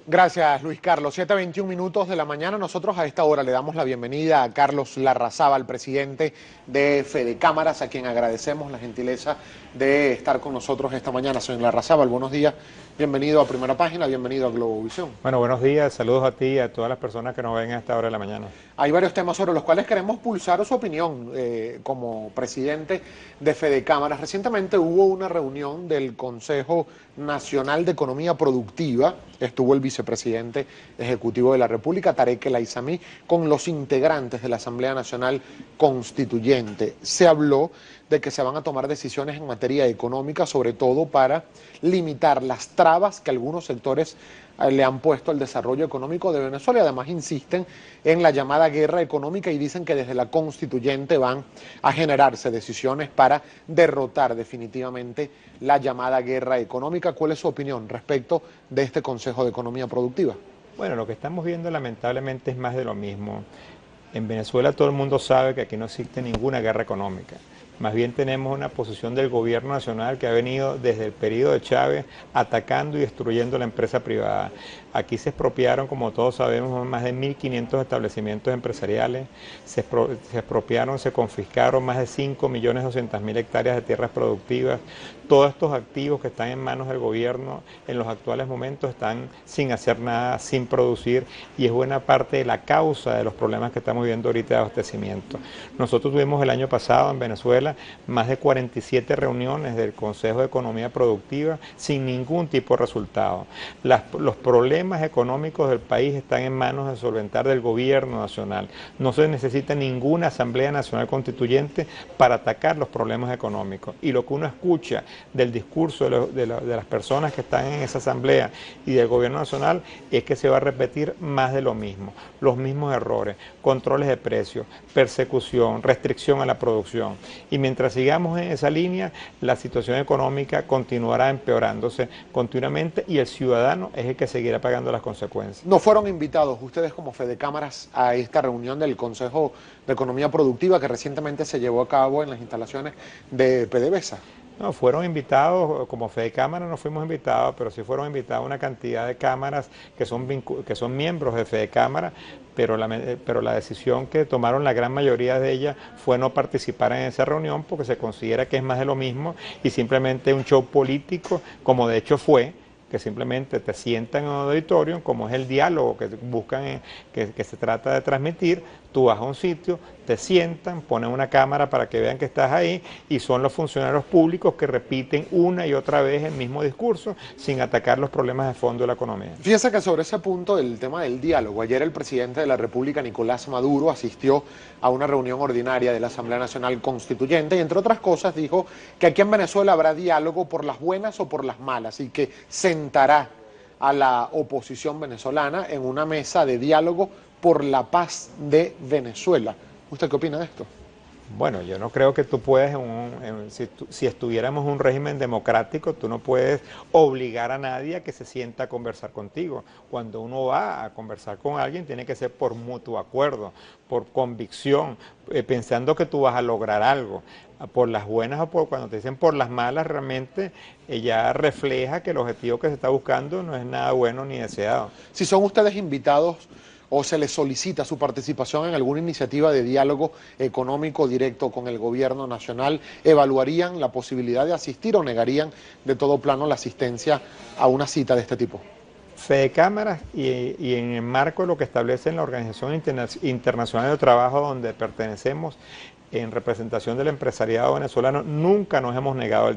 Gracias, Luis Carlos. 7:21 minutos de la mañana. Nosotros a esta hora le damos la bienvenida a Carlos Larrazábal, presidente de Fedecámaras, a quien agradecemos la gentileza de estar con nosotros esta mañana. Señor Larrazábal, buenos días. Bienvenido a Primera Página, bienvenido a Globovisión. Bueno, buenos días, saludos a ti y a todas las personas que nos ven a esta hora de la mañana. Hay varios temas sobre los cuales queremos pulsar su opinión como presidente de Fedecámaras. Recientemente hubo una reunión del Consejo Nacional de Economía Productiva. Estuvo el vicepresidente ejecutivo de la República, Tarek El Aissami, con los integrantes de la Asamblea Nacional Constituyente. Se habló de que se van a tomar decisiones en materia económica, sobre todo para limitar las trabas que algunos sectores le han puesto al desarrollo económico de Venezuela, y además insisten en la llamada guerra económica y dicen que desde la constituyente van a generarse decisiones para derrotar definitivamente la llamada guerra económica. ¿Cuál es su opinión respecto de este Consejo de Economía Productiva? Bueno, lo que estamos viendo lamentablemente es más de lo mismo. En Venezuela todo el mundo sabe que aquí no existe ninguna guerra económica. Más bien tenemos una posición del gobierno nacional que ha venido desde el periodo de Chávez atacando y destruyendo la empresa privada. Aquí se expropiaron, como todos sabemos, más de 1.500 establecimientos empresariales, se expropiaron, se confiscaron más de 5.200.000 hectáreas de tierras productivas. Todos estos activos que están en manos del gobierno en los actuales momentos están sin hacer nada, sin producir, y es buena parte de la causa de los problemas que estamos viendo ahorita de abastecimiento. Nosotros tuvimos el año pasado en Venezuela más de 47 reuniones del Consejo de Economía Productiva sin ningún tipo de resultado. Los problemas económicos del país están en manos de solventar del gobierno nacional. No se necesita ninguna Asamblea Nacional Constituyente para atacar los problemas económicos. Y lo que uno escucha del discurso de las personas que están en esa asamblea y del gobierno nacional es que se va a repetir más de lo mismo, los mismos errores, controles de precios, persecución, restricción a la producción. Y mientras sigamos en esa línea, la situación económica continuará empeorándose continuamente y el ciudadano es el que seguirá pagando las consecuencias. ¿No fueron invitados ustedes como Fedecámaras a esta reunión del Consejo de Economía Productiva que recientemente se llevó a cabo en las instalaciones de PDVSA? No, fueron invitados, como Fedecámara no fuimos invitados, pero sí fueron invitados una cantidad de cámaras que son miembros de Fedecámara, pero la decisión que tomaron la gran mayoría de ellas fue no participar en esa reunión porque se considera que es más de lo mismo y simplemente un show político, como de hecho fue, que simplemente te sientan en un auditorio, como es el diálogo que buscan, que se trata de transmitir. Tú vas a un sitio, te sientan, ponen una cámara para que vean que estás ahí y son los funcionarios públicos que repiten una y otra vez el mismo discurso sin atacar los problemas de fondo de la economía. Fíjese que sobre ese punto, el tema del diálogo, ayer el presidente de la República, Nicolás Maduro, asistió a una reunión ordinaria de la Asamblea Nacional Constituyente y entre otras cosas dijo que aquí en Venezuela habrá diálogo por las buenas o por las malas y que sentará a la oposición venezolana en una mesa de diálogo por la paz de Venezuela. ¿Usted qué opina de esto? Bueno, yo no creo que tú puedes, si estuviéramos en un régimen democrático, tú no puedes obligar a nadie a que se sienta a conversar contigo. Cuando uno va a conversar con alguien, tiene que ser por mutuo acuerdo, por convicción, pensando que tú vas a lograr algo. Por las buenas o cuando te dicen por las malas, realmente ella refleja que el objetivo que se está buscando no es nada bueno ni deseado. Si son ustedes invitados o se les solicita su participación en alguna iniciativa de diálogo económico directo con el gobierno nacional, ¿evaluarían la posibilidad de asistir o negarían de todo plano la asistencia a una cita de este tipo? Fedecámaras y en el marco de lo que establece la Organización Internacional de Trabajo donde pertenecemos, en representación del empresariado venezolano, nunca nos hemos negado al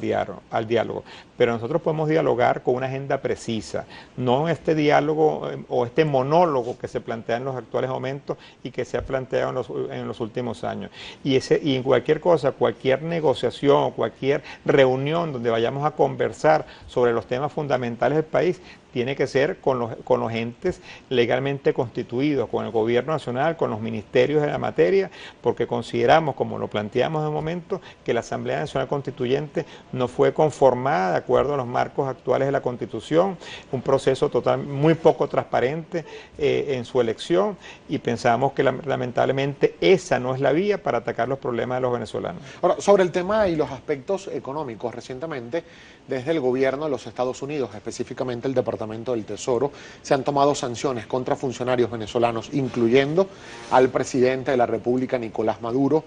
diálogo, pero nosotros podemos dialogar con una agenda precisa, no este diálogo o este monólogo que se plantea en los actuales momentos y que se ha planteado en los últimos años. Y en cualquier cosa, cualquier negociación, cualquier reunión donde vayamos a conversar sobre los temas fundamentales del país, tiene que ser con los entes legalmente constituidos, con el gobierno nacional, con los ministerios de la materia, porque consideramos, como lo planteamos en un momento, que la Asamblea Nacional Constituyente no fue conformada de acuerdo a los marcos actuales de la Constitución, un proceso muy poco transparente en su elección, y pensamos que lamentablemente esa no es la vía para atacar los problemas de los venezolanos. Ahora, sobre el tema y los aspectos económicos, recientemente desde el gobierno de los Estados Unidos, específicamente el Departamento Departamento del Tesoro, se han tomado sanciones contra funcionarios venezolanos, incluyendo al presidente de la República, Nicolás Maduro,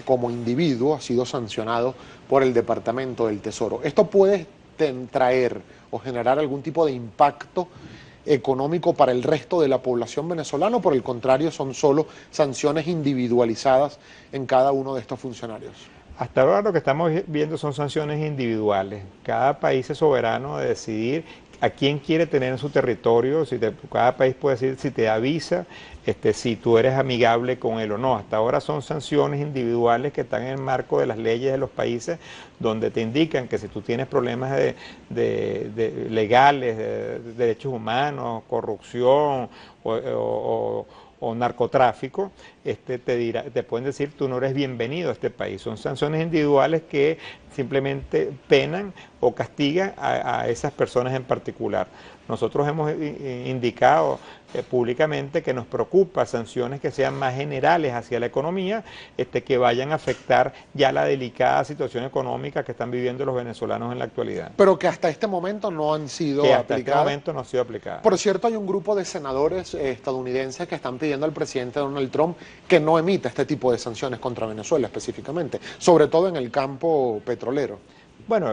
como individuo, ha sido sancionado por el Departamento del Tesoro. ¿Esto puede traer o generar algún tipo de impacto económico para el resto de la población venezolana, o por el contrario son solo sanciones individualizadas en cada uno de estos funcionarios? Hasta ahora lo que estamos viendo son sanciones individuales. Cada país es soberano de decidir a quién quiere tener en su territorio. Cada país puede decir si te avisa, si tú eres amigable con él o no. Hasta ahora son sanciones individuales que están en el marco de las leyes de los países, donde te indican que si tú tienes problemas legales, de derechos humanos, corrupción o narcotráfico, te pueden decir tú no eres bienvenido a este país. Son sanciones individuales que simplemente penan o castigan a esas personas en particular. Nosotros hemos indicado públicamente que nos preocupa sanciones que sean más generales hacia la economía, que vayan a afectar ya la delicada situación económica que están viviendo los venezolanos en la actualidad. Pero que hasta este momento no han sido aplicadas. Hasta este momento no han sido aplicadas. Por cierto, hay un grupo de senadores estadounidenses que están pidiendo al presidente Donald Trump que no emita este tipo de sanciones contra Venezuela específicamente, sobre todo en el campo petrolero. Bueno,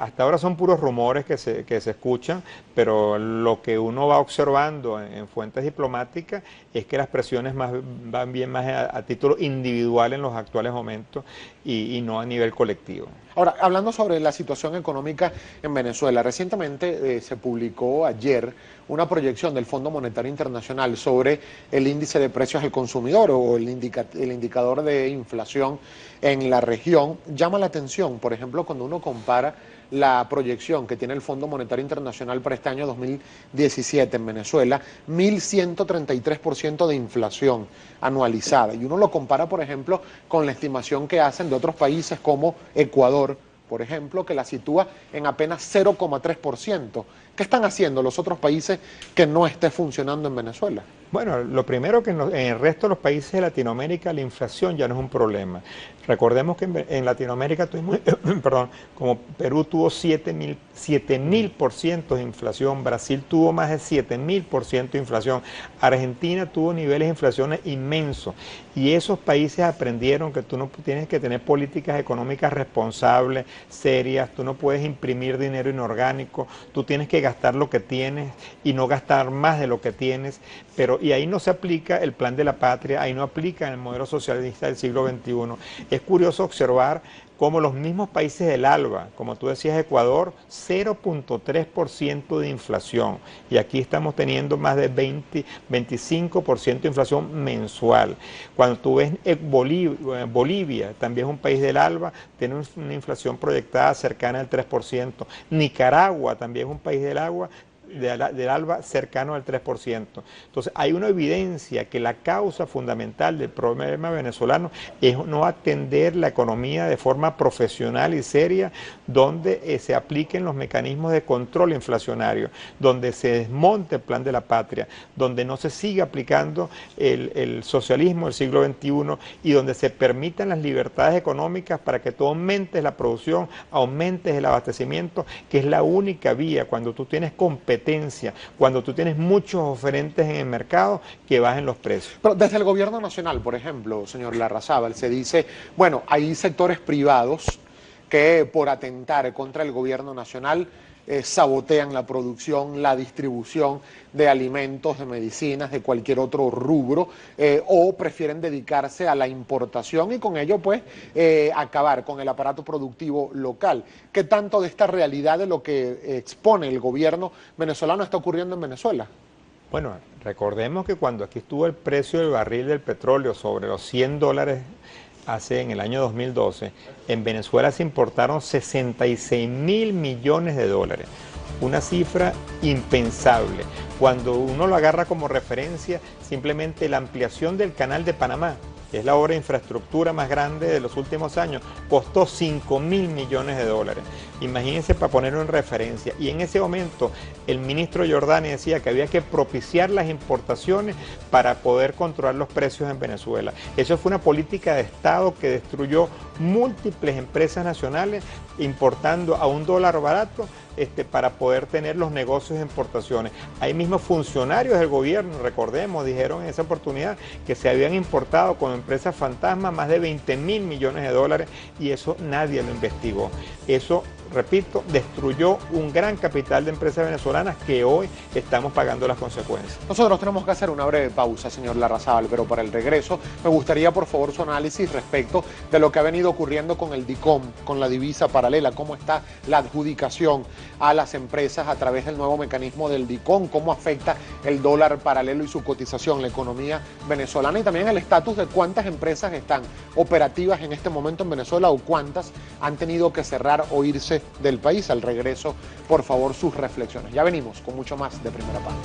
hasta ahora son puros rumores que se escuchan, pero lo que uno va observando en fuentes diplomáticas es que las presiones van bien más a título individual en los actuales momentos y no a nivel colectivo. Ahora, hablando sobre la situación económica en Venezuela, recientemente se publicó ayer una proyección del Fondo Monetario Internacional sobre el índice de precios al consumidor o el indicador de inflación en la región. Llama la atención, por ejemplo, cuando uno compara la proyección que tiene el Fondo Monetario Internacional para este año 2017 en Venezuela, 1.133% de inflación anualizada. Y uno lo compara, por ejemplo, con la estimación que hacen de otros países como Ecuador, por ejemplo, que la sitúa en apenas 0,3%. ¿Qué están haciendo los otros países que no esté funcionando en Venezuela? Bueno, lo primero que en el resto de los países de Latinoamérica la inflación ya no es un problema. Recordemos que en Latinoamérica tuvimos, perdón, como Perú tuvo 7.000% de inflación, Brasil tuvo más de 7.000% de inflación, Argentina tuvo niveles de inflación inmensos, y esos países aprendieron que tú no tienes que tener políticas económicas responsables, serias, tú no puedes imprimir dinero inorgánico, tú tienes que gastar lo que tienes y no gastar más de lo que tienes, y ahí no se aplica el plan de la patria, ahí no aplica el modelo socialista del siglo XXI. Es curioso observar cómo los mismos países del ALBA, como tú decías, Ecuador, 0.3% de inflación. Y aquí estamos teniendo más de 25% de inflación mensual. Cuando tú ves Bolivia, también es un país del ALBA, tiene una inflación proyectada cercana al 3%. Nicaragua, también es un país del ALBA cercano al 3%. Entonces hay una evidencia que la causa fundamental del problema venezolano es no atender la economía de forma profesional y seria, donde se apliquen los mecanismos de control inflacionario, donde se desmonte el plan de la patria, donde no se siga aplicando el socialismo del siglo XXI y donde se permitan las libertades económicas para que tú aumentes la producción, aumentes el abastecimiento, que es la única vía cuando tú tienes competencia, cuando tú tienes muchos oferentes en el mercado, que bajen los precios. Pero desde el gobierno nacional, por ejemplo, señor Larrazábal, se dice, bueno, hay sectores privados que por atentar contra el gobierno nacional sabotean la producción, la distribución de alimentos, de medicinas, de cualquier otro rubro, o prefieren dedicarse a la importación y con ello pues acabar con el aparato productivo local. ¿Qué tanto de esta realidad de lo que expone el gobierno venezolano está ocurriendo en Venezuela? Bueno, recordemos que cuando aquí estuvo el precio del barril del petróleo sobre los $100 en el año 2012, en Venezuela se importaron 66.000 millones de dólares, una cifra impensable. Cuando uno lo agarra como referencia, simplemente la ampliación del Canal de Panamá, que es la obra de infraestructura más grande de los últimos años, costó 5.000 millones de dólares. Imagínense, para ponerlo en referencia. Y en ese momento el ministro Giordani decía que había que propiciar las importaciones para poder controlar los precios en Venezuela. Eso fue una política de Estado que destruyó múltiples empresas nacionales, importando a $1 barato para poder tener los negocios de importaciones. Hay mismos funcionarios del gobierno, recordemos, dijeron en esa oportunidad que se habían importado con empresas fantasma más de 20.000 millones de dólares y eso nadie lo investigó. Eso, repito, destruyó un gran capital de empresas venezolanas que hoy estamos pagando las consecuencias. Nosotros tenemos que hacer una breve pausa, señor Larrazábal, pero para el regreso me gustaría, por favor, su análisis respecto de lo que ha venido ocurriendo con el DICOM, con la divisa paralela, cómo está la adjudicación a las empresas a través del nuevo mecanismo del DICOM, cómo afecta el dólar paralelo y su cotización, la economía venezolana y también el estatus de cuántas empresas están operativas en este momento en Venezuela o cuántas han tenido que cerrar o irse del país. Al regreso, por favor, sus reflexiones. Ya venimos con mucho más de Primera Página.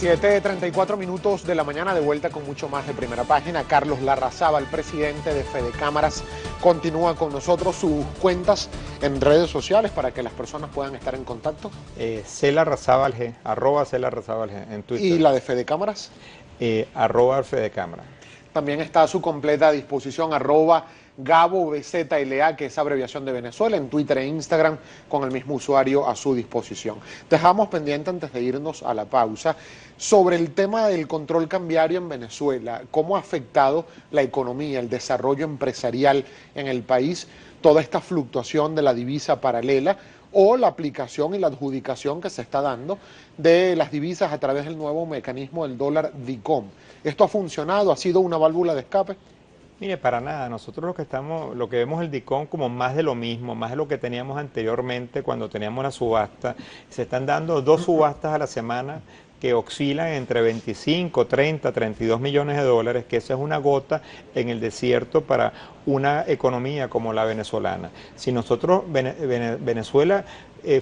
7:34 minutos de la mañana, de vuelta con mucho más de Primera Página. Carlos Larrazábal, presidente de Fedecámaras, continúa con nosotros. Sus cuentas en redes sociales para que las personas puedan estar en contacto. @Larrazábal G, @Larrazábal G en Twitter. ¿Y la de Fedecámaras? @Fedecámaras. También está a su completa disposición @GaboBZLA, que es abreviación de Venezuela, en Twitter e Instagram, con el mismo usuario a su disposición. Dejamos pendiente, antes de irnos a la pausa, sobre el tema del control cambiario en Venezuela, cómo ha afectado la economía, el desarrollo empresarial en el país, toda esta fluctuación de la divisa paralela o la aplicación y la adjudicación que se está dando de las divisas a través del nuevo mecanismo del dólar DICOM. ¿Esto ha funcionado? ¿Ha sido una válvula de escape? Mire, para nada. Nosotros lo que vemos el DICOM como más de lo mismo, más de lo que teníamos anteriormente cuando teníamos la subasta. Se están dando 2 subastas a la semana que oscilan entre 25, 30, 32 millones de dólares, que esa es una gota en el desierto para una economía como la venezolana. Si nosotros, Venezuela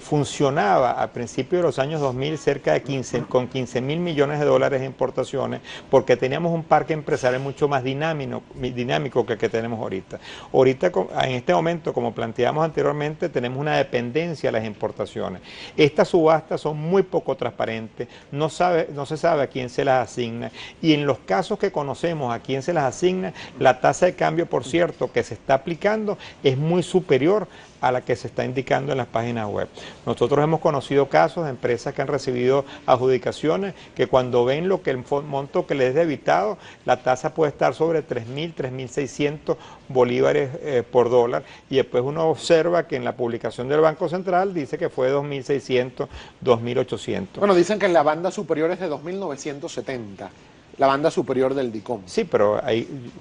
funcionaba a principios de los años 2000 cerca de 15.000 millones de dólares de importaciones, porque teníamos un parque empresarial mucho más dinámico que el que tenemos ahorita. Ahorita, en este momento, como planteamos anteriormente, tenemos una dependencia de las importaciones. Estas subastas son muy poco transparentes, no se sabe a quién se las asigna, y en los casos que conocemos a quién se las asigna, la tasa de cambio, por cierto, que se está aplicando es muy superior a la que se está indicando en las páginas web. Nosotros hemos conocido casos de empresas que han recibido adjudicaciones que cuando ven lo que el monto que les es debitado, la tasa puede estar sobre 3.000, 3.600 bolívares por dólar, y después uno observa que en la publicación del Banco Central dice que fue 2.600, 2.800. Bueno, dicen que en la banda superior es de 2.970. La banda superior del DICOM. Sí, pero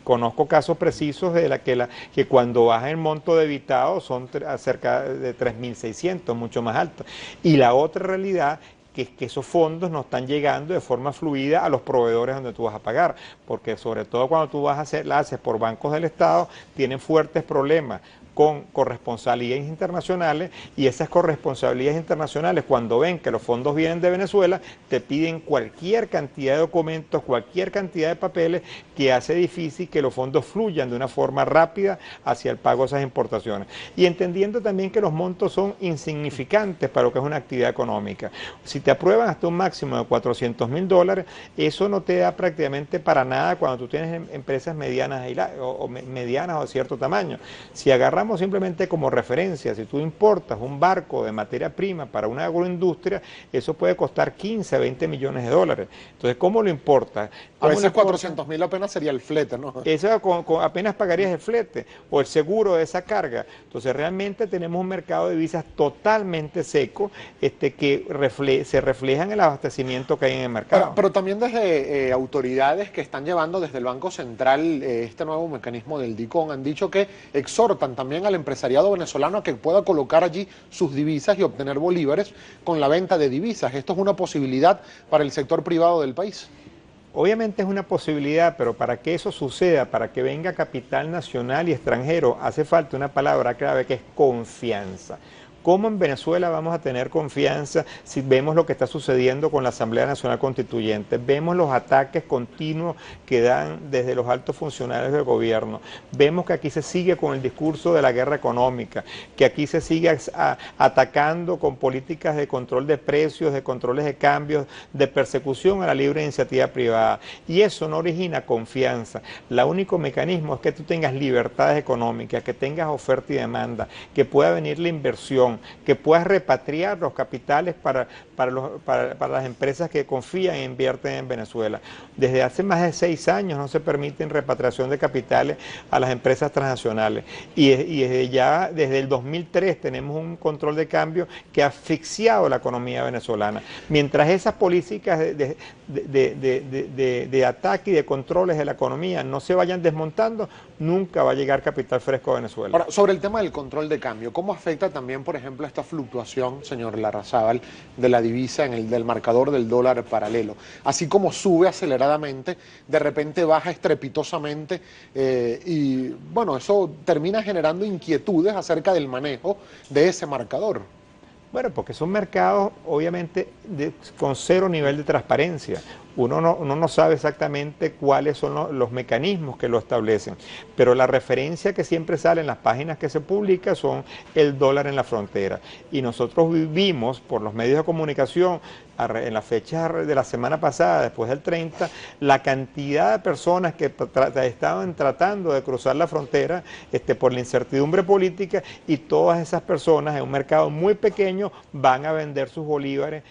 conozco casos precisos de que cuando baja el monto debitado son cerca de 3.600, mucho más alto. Y la otra realidad que es que esos fondos no están llegando de forma fluida a los proveedores donde tú vas a pagar, porque sobre todo cuando tú la haces por bancos del Estado, tienen fuertes problemas con corresponsabilidades internacionales, y esas corresponsabilidades internacionales, cuando ven que los fondos vienen de Venezuela, te piden cualquier cantidad de documentos, cualquier cantidad de papeles, que hace difícil que los fondos fluyan de una forma rápida hacia el pago de esas importaciones. Y entendiendo también que los montos son insignificantes para lo que es una actividad económica. Si te aprueban hasta un máximo de 400.000 dólares, eso no te da prácticamente para nada cuando tú tienes empresas medianas o de cierto tamaño. Si agarramos simplemente como referencia, si tú importas un barco de materia prima para una agroindustria, eso puede costar 15, 20 millones de dólares. Entonces, ¿cómo lo importas? A veces 400.000 apenas sería el flete, ¿no? Eso apenas pagarías el flete o el seguro de esa carga. Entonces, realmente tenemos un mercado de divisas totalmente seco, que se refleja en el abastecimiento que hay en el mercado. Pero también desde autoridades que están llevando desde el Banco Central este nuevo mecanismo del DICOM han dicho que exhortan también al empresariado venezolano a que pueda colocar allí sus divisas y obtener bolívares con la venta de divisas. ¿Esto es una posibilidad para el sector privado del país? Obviamente es una posibilidad, pero para que eso suceda, para que venga capital nacional y extranjero, hace falta una palabra clave que es confianza. ¿Cómo en Venezuela vamos a tener confianza si vemos lo que está sucediendo con la Asamblea Nacional Constituyente? Vemos los ataques continuos que dan desde los altos funcionarios del gobierno. Vemos que aquí se sigue con el discurso de la guerra económica, que aquí se sigue atacando con políticas de control de precios, de controles de cambios, de persecución a la libre iniciativa privada. Y eso no origina confianza. El único mecanismo es que tú tengas libertades económicas, que tengas oferta y demanda, que pueda venir la inversión, que puedas repatriar los capitales para las empresas que confían e invierten en Venezuela. Desde hace más de 6 años no se permiten repatriación de capitales a las empresas transnacionales y desde el 2003 tenemos un control de cambio que ha asfixiado la economía venezolana. Mientras esas políticas de ataque y de controles de la economía no se vayan desmontando, nunca va a llegar capital fresco a Venezuela. Ahora, sobre el tema del control de cambio, ¿cómo afecta también, por ejemplo, esta fluctuación, señor Larrazábal, de la divisa del marcador del dólar paralelo? Así como sube aceleradamente, de repente baja estrepitosamente y, bueno, eso termina generando inquietudes acerca del manejo de ese marcador. Bueno, porque son mercados, obviamente, con 0 nivel de transparencia. Uno no sabe exactamente cuáles son los mecanismos que lo establecen, pero la referencia que siempre sale en las páginas que se publica son el dólar en la frontera. Y nosotros vivimos por los medios de comunicación, en la fecha de la semana pasada, después del 30, la cantidad de personas que estaban tratando de cruzar la frontera por la incertidumbre política, y todas esas personas en un mercado muy pequeño van a vender sus bolívares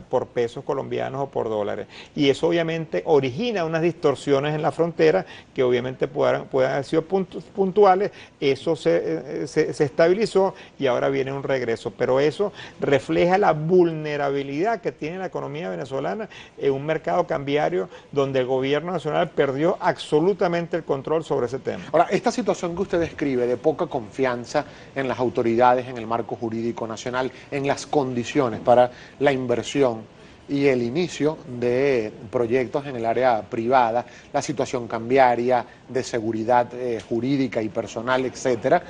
por pesos colombianos o por dólares. Y eso obviamente origina unas distorsiones en la frontera que obviamente pueden haber sido puntuales. Eso se estabilizó y ahora viene un regreso. Pero eso refleja la vulnerabilidad que tiene la economía venezolana en un mercado cambiario donde el gobierno nacional perdió absolutamente el control sobre ese tema. Ahora, esta situación que usted describe de poca confianza en las autoridades, en el marco jurídico nacional, en las condiciones para la inversión y el inicio de proyectos en el área privada, la situación cambiaria, de seguridad jurídica y personal, etcétera,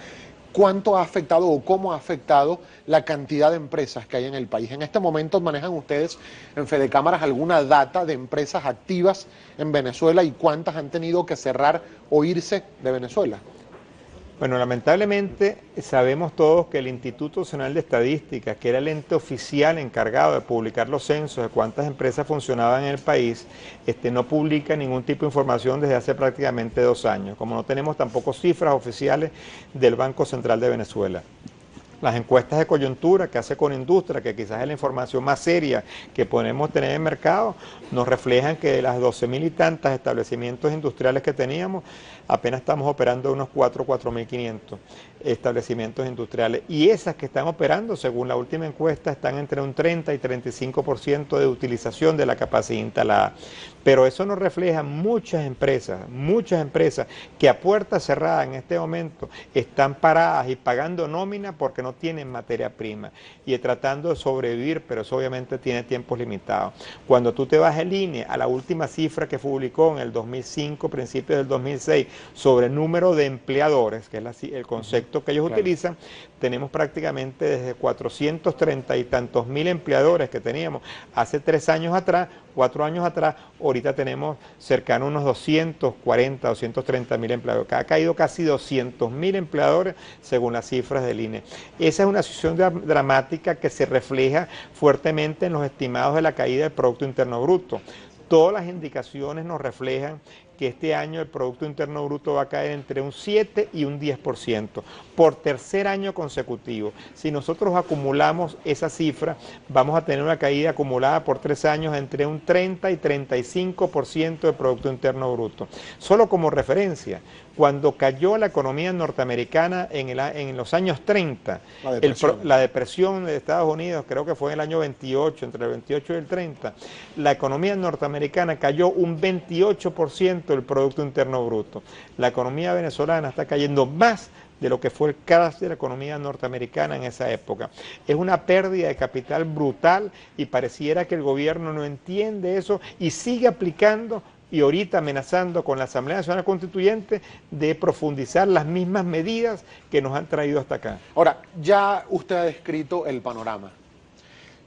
¿cuánto ha afectado o cómo ha afectado la cantidad de empresas que hay en el país? En este momento manejan ustedes en Fedecámaras alguna data de empresas activas en Venezuela y cuántas han tenido que cerrar o irse de Venezuela. Bueno, lamentablemente sabemos todos que el Instituto Nacional de Estadística, que era el ente oficial encargado de publicar los censos de cuántas empresas funcionaban en el país, no publica ningún tipo de información desde hace prácticamente 2 años, como no tenemos tampoco cifras oficiales del Banco Central de Venezuela. Las encuestas de coyuntura que hace Conindustria, que quizás es la información más seria que podemos tener en el mercado, nos reflejan que de las 12.000 y tantas establecimientos industriales que teníamos, apenas estamos operando unos 4.500 establecimientos industriales. Y esas que están operando, según la última encuesta, están entre un 30 y 35% de utilización de la capacidad instalada. Pero eso nos refleja muchas empresas que a puerta cerrada en este momento están paradas y pagando nómina porque no tienen materia prima y tratando de sobrevivir, pero eso obviamente tiene tiempos limitados. Cuando tú te vas en línea a la última cifra que publicó en el 2005, principios del 2006, sobre el número de empleadores, que es el concepto que ellos utilizan, tenemos prácticamente desde 430 y tantos mil empleadores que teníamos hace 3 años atrás, 4 años atrás, ahorita tenemos cercano a unos 240, 230 mil empleadores. Ha caído casi 200 mil empleadores según las cifras del INE. Esa es una situación dramática que se refleja fuertemente en los estimados de la caída del Producto Interno Bruto. Todas las indicaciones nos reflejan que este año el Producto Interno Bruto va a caer entre un 7 y un 10%, por tercer año consecutivo. Si nosotros acumulamos esa cifra, vamos a tener una caída acumulada por 3 años entre un 30 y 35% del Producto Interno Bruto. Solo como referencia, cuando cayó la economía norteamericana en los años 30, la depresión de Estados Unidos, creo que fue en el año 28, entre el 28 y el 30, la economía norteamericana cayó un 28% del Producto Interno Bruto. La economía venezolana está cayendo más de lo que fue el crash de la economía norteamericana en esa época. Es una pérdida de capital brutal y pareciera que el gobierno no entiende eso y sigue aplicando y ahorita amenazando con la Asamblea Nacional Constituyente de profundizar las mismas medidas que nos han traído hasta acá. Ahora, ya usted ha descrito el panorama.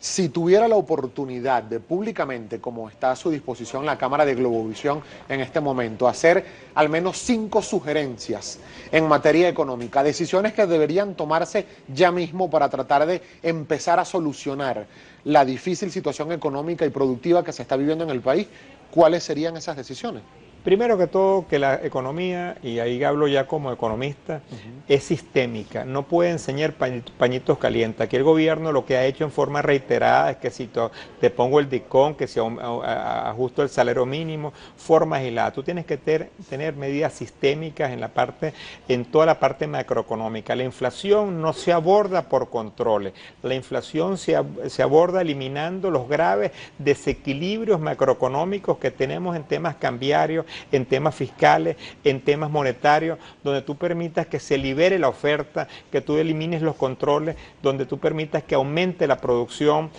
Si tuviera la oportunidad de públicamente, como está a su disposición la Cámara de Globovisión en este momento, hacer al menos 5 sugerencias en materia económica, decisiones que deberían tomarse ya mismo para tratar de empezar a solucionar la difícil situación económica y productiva que se está viviendo en el país, ¿cuáles serían esas decisiones? Primero que todo, que la economía, y ahí hablo ya como economista, es sistémica, no puede enseñar pañitos calientes. Aquí el gobierno lo que ha hecho en forma reiterada es que si te pongo el DICOM, que si ajusto el salario mínimo, forma aislada. Tú tienes que tener medidas sistémicas en toda la parte macroeconómica. La inflación no se aborda por controles, la inflación se aborda eliminando los graves desequilibrios macroeconómicos que tenemos en temas cambiarios, en temas fiscales, en temas monetarios, donde tú permitas que se libere la oferta, que tú elimines los controles, donde tú permitas que aumente la producción,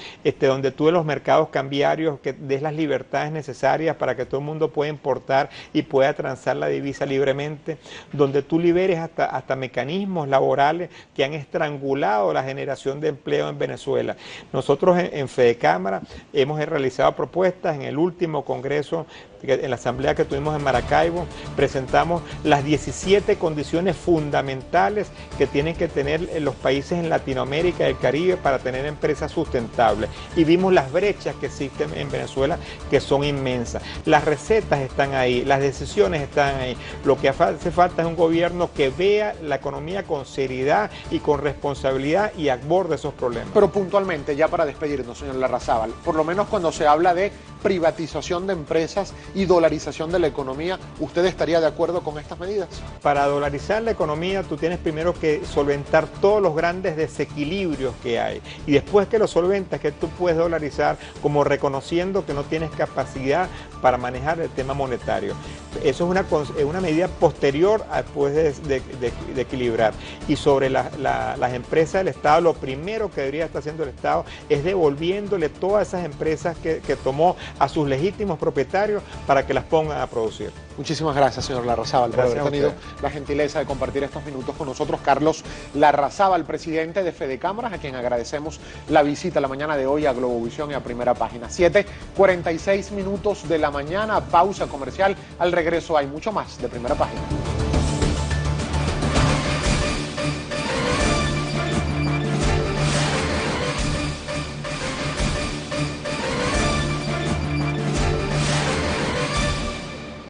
donde tú en los mercados cambiarios que des las libertades necesarias para que todo el mundo pueda importar y pueda transar la divisa libremente, donde tú liberes hasta mecanismos laborales que han estrangulado la generación de empleo en Venezuela. Nosotros en Fedecámara hemos realizado propuestas en el último congreso, en la asamblea que tuvimos en Maracaibo, presentamos las 17 condiciones fundamentales que tienen que tener los países en Latinoamérica y el Caribe para tener empresas sustentables. Y vimos las brechas que existen en Venezuela, que son inmensas. Las recetas están ahí, las decisiones están ahí. Lo que hace falta es un gobierno que vea la economía con seriedad y con responsabilidad y aborde esos problemas. Pero puntualmente, ya para despedirnos, señor Larrazábal, por lo menos cuando se habla de privatización de empresas y dolarización de la economía, ¿usted estaría de acuerdo con estas medidas? Para dolarizar la economía tú tienes primero que solventar todos los grandes desequilibrios que hay, y después que los solventas, que tú puedes dolarizar como reconociendo que no tienes capacidad para manejar el tema monetario. Eso es una medida posterior después de equilibrar. Y sobre las empresas del Estado, lo primero que debería estar haciendo el Estado es devolviéndole todas esas empresas que tomó a sus legítimos propietarios para que las pongan a producir. Muchísimas gracias, señor Larrazábal, por haber tenido la gentileza de compartir estos minutos con nosotros. Carlos Larrazábal, presidente de Fedecámaras, a quien agradecemos la visita la mañana de hoy a Globovisión y a Primera Página. 7:46 minutos de la mañana, pausa comercial. Al regreso hay mucho más de Primera Página.